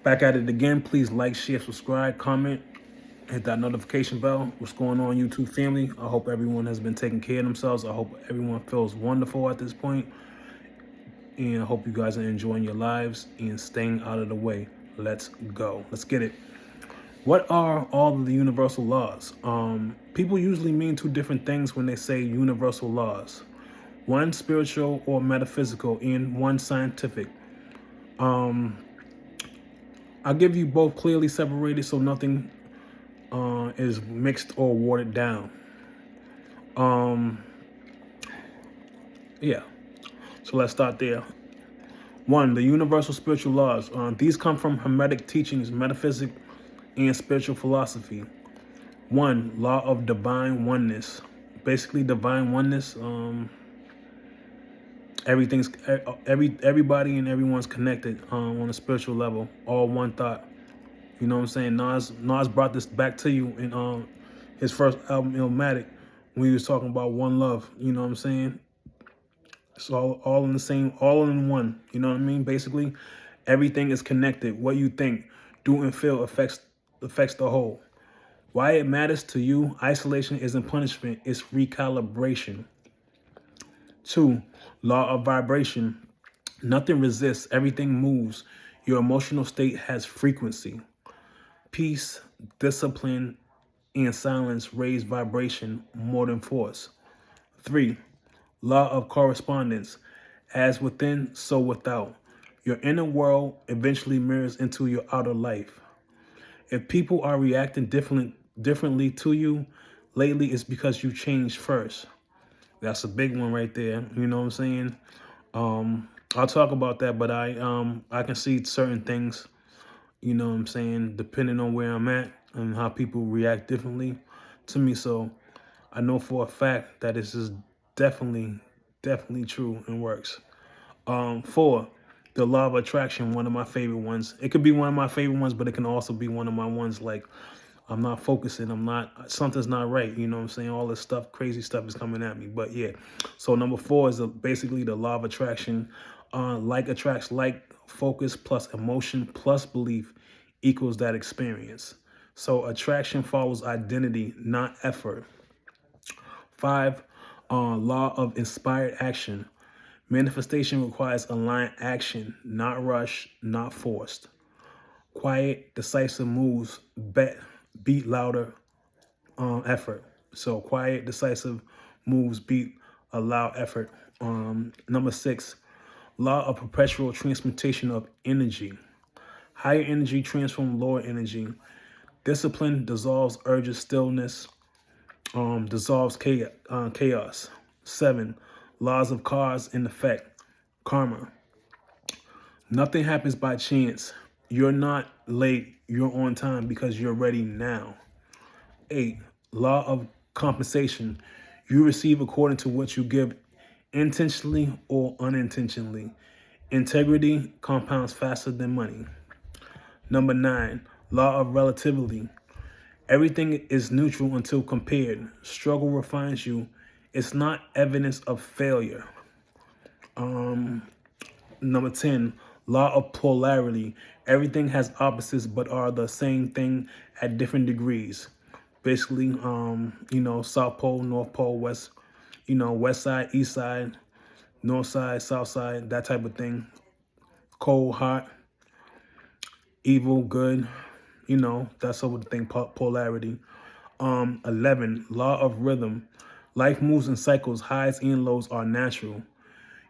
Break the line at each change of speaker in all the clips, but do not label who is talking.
Back at it again. Please like, share, subscribe, comment, hit that notification bell. What's going on, YouTube family? I hope everyone has been taking care of themselves. I hope everyone feels wonderful at this point. And I hope you guys are enjoying your lives and staying out of the way. Let's go. Let's get it. What are all of the universal laws? People usually mean two different things when they say universal laws. One spiritual or metaphysical and one scientific. I'll give you both clearly separated so nothing is mixed or watered down. Yeah, so let's start there. One, the universal spiritual laws. These come from hermetic teachings, metaphysics, and spiritual philosophy. One, law of divine oneness. Basically, divine oneness. Everybody and everyone's connected on a spiritual level, all one thought. You know what I'm saying? Nas brought this back to you in his first album, Hermetic, when he was talking about one love. You know what I'm saying? It's all in the same, all in one. You know what I mean? Basically, everything is connected. What you think, do, and feel affects the whole. Why it matters to you? Isolation isn't punishment; it's recalibration. Two, law of vibration. Nothing resists, everything moves. Your emotional state has frequency. Peace, discipline, and silence raise vibration more than force. Three, law of correspondence. As within, so without. Your inner world eventually mirrors into your outer life. If people are reacting differently to you lately, it's because you changed first. That's a big one right there. You know what I'm saying? I'll talk about that, but I can see certain things, you know what I'm saying, depending on where I'm at and how people react differently to me. So I know for a fact that this is definitely true and works. Four, the law of attraction, one of my favorite ones. It could be one of my favorite ones, but it can also be one of my ones like I'm not focusing. Something's not right. You know what I'm saying? All this stuff, crazy stuff is coming at me. But yeah, so number four is basically the law of attraction. Like attracts like, focus plus emotion plus belief equals that experience. So attraction follows identity, not effort. Five, law of inspired action. Manifestation requires aligned action, not rush, not forced. Quiet, decisive moves beat louder effort. So quiet, decisive moves beat a loud effort. Number six, law of perpetual transmutation of energy. Higher energy transforms lower energy. Discipline dissolves urges, stillness dissolves chaos. Seven, laws of cause and effect. Karma. Nothing happens by chance. You're not late, you're on time because you're ready now. 8, law of compensation. You receive according to what you give intentionally or unintentionally. Integrity compounds faster than money. Number 9, law of relativity. Everything is neutral until compared. Struggle refines you. It's not evidence of failure. Number 10, law of polarity. Everything has opposites but are the same thing at different degrees. Basically, South Pole, North Pole, West, West side, East side, North side, South side, that type of thing. Cold, hot, evil, good, that sort of thing, polarity. 11, law of rhythm. Life moves in cycles, highs and lows are natural.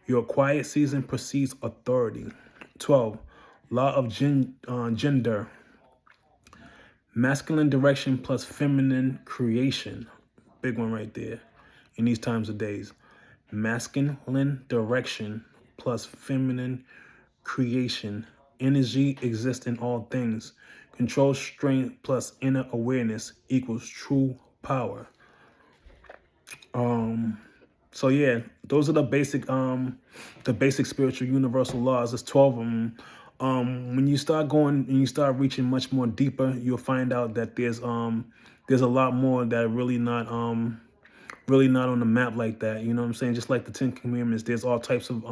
Your quiet season precedes authority. 12, law of gender. Masculine direction plus feminine creation. Big one right there in these times of days. Masculine direction plus feminine creation. Energy exists in all things. Control strength plus inner awareness equals true power. So yeah, those are the basic spiritual universal laws. There's 12 of them. When you start going and you start reaching much more deeper, you'll find out that there's a lot more that are really not on the map like that. You know what I'm saying? Just like the 10 Commandments, there's all types of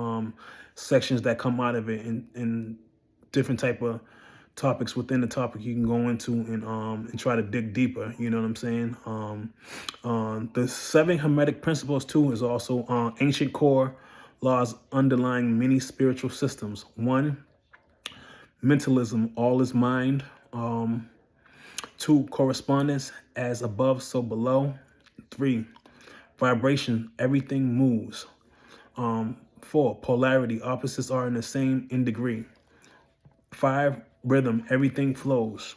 sections that come out of it in different type of topics within the topic you can go into and try to dig deeper. You know what I'm saying? The 7 hermetic principles too is also ancient core laws underlying many spiritual systems. 1, mentalism, all is mind. 2, correspondence, as above, so below. 3, vibration, everything moves. 4, polarity, opposites are in the same in degree. 5, rhythm, everything flows.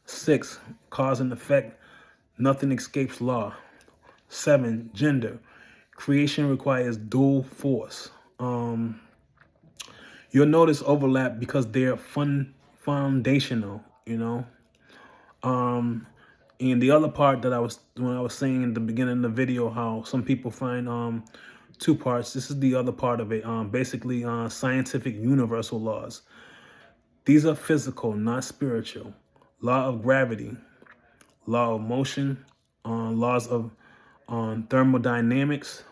6, cause and effect, nothing escapes law. 7, gender, creation requires dual force. You'll notice overlap because they're foundational, you know. And the other part that when I was saying in the beginning of the video, how some people find 2 parts. This is the other part of it. Basically, scientific universal laws. These are physical, not spiritual. Law of gravity, law of motion, laws of thermodynamics,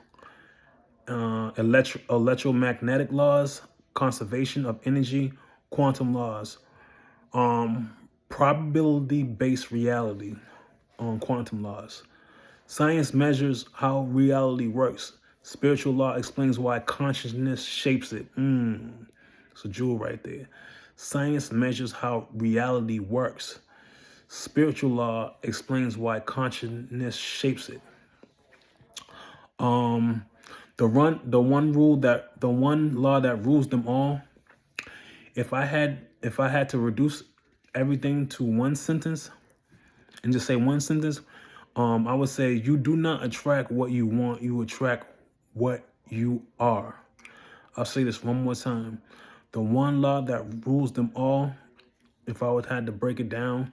electromagnetic laws, conservation of energy, quantum laws, probability-based reality, quantum laws. Science measures how reality works. Spiritual law explains why consciousness shapes it. It's a jewel right there. Science measures how reality works. Spiritual law explains why consciousness shapes it. The one law that rules them all. If I had to reduce everything to one sentence and just say one sentence, I would say you do not attract what you want, you attract what you are. I'll say this one more time. The one law that rules them all, if I would had to break it down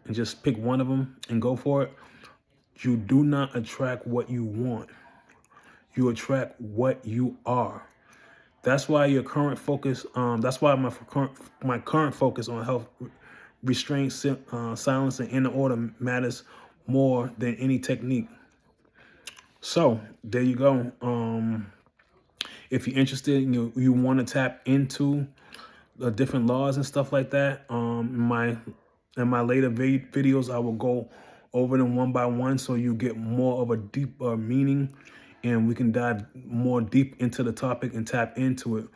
and just pick one of them and go for it, you do not attract what you want. You attract what you are. That's why your current focus, that's why my current focus on health, restraint, silence, and inner order matters more than any technique. So there you go. If you're interested, you want to tap into the different laws and stuff like that, in my later videos, I will go over them one by one so you get more of a deeper meaning and we can dive more deep into the topic and tap into it.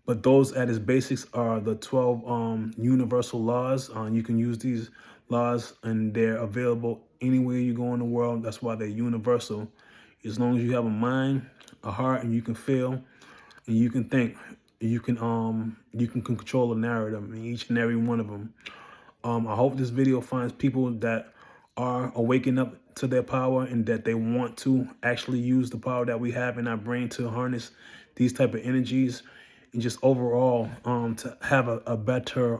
But those at its basics are the 12 universal laws. You can use these laws and they're available anywhere you go in the world. That's why they're universal. As long as you have a mind, a heart, and you can feel and you can think, you can control the narrative in each and every one of them. I hope this video finds people that are awakening up to their power and that they want to actually use the power that we have in our brain to harness these type of energies and just overall to have a better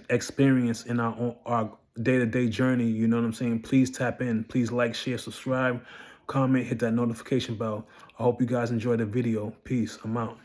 experience in our day-to-day journey. You know what I'm saying? Please tap in. Please like, share, subscribe, comment, hit that notification bell. I hope you guys enjoyed the video. Peace. I'm out.